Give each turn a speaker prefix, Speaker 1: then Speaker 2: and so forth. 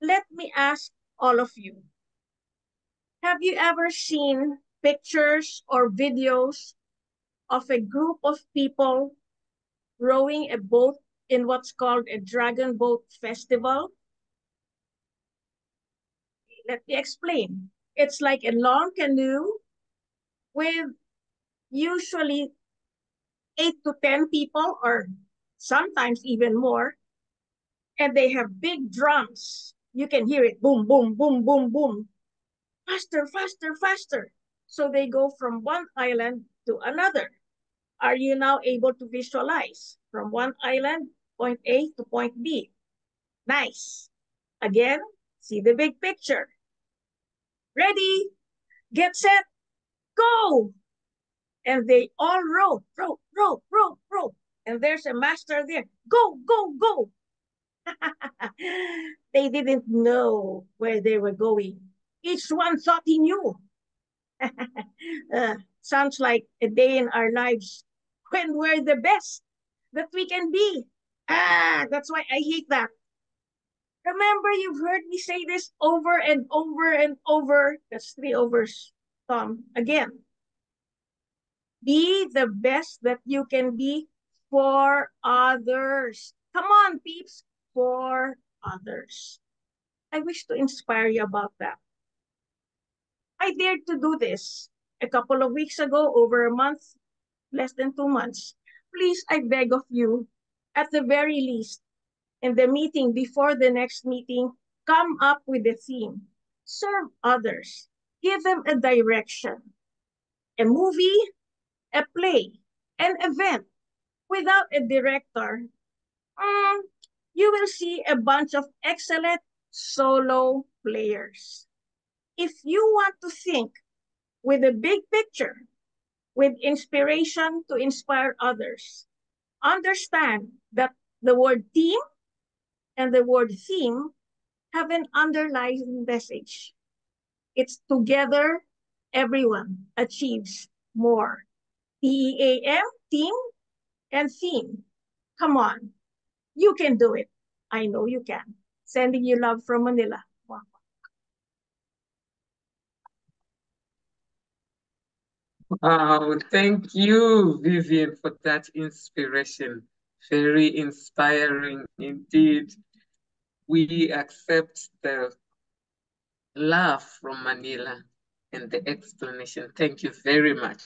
Speaker 1: let me ask all of you, have you ever seen pictures or videos of a group of people rowing a boat in what's called a dragon boat festival? Let me explain. It's like a long canoe with usually 8 to 10 people, or sometimes even more, and they have big drums. You can hear it boom, boom, boom, boom, boom. Faster, faster, faster. So they go from one island to another. Are you now able to visualize from one island, point A to point B? Nice. Again, see the big picture. Ready, get set, go. And they all row, row, row, row, row. And there's a master there. Go, go, go. They didn't know where they were going. Each one thought he knew. Sounds like a day in our lives when we're the best that we can be. That's why I hate that. Remember, you've heard me say this over and over and over. That's 3 overs, Tom. Again, be the best that you can be for others. Come on, peeps, for others. I wish to inspire you about that. I dared to do this a couple of weeks ago, over a month, less than 2 months. Please, I beg of you, at the very least, in the meeting before the next meeting, come up with a theme. Serve others. Give them a direction. A movie, a play, an event. Without a director, you will see a bunch of excellent solo players. If you want to think with a big picture, with inspiration to inspire others, understand that the word team and the word theme have an underlying message. It's together, everyone achieves more. TEAM, team, and theme. Come on, you can do it. I know you can. Sending you love from Manila. Wow.
Speaker 2: Wow, thank you, Vivian, for that inspiration. Very inspiring indeed. We accept the love from Manila and the explanation. Thank you very much.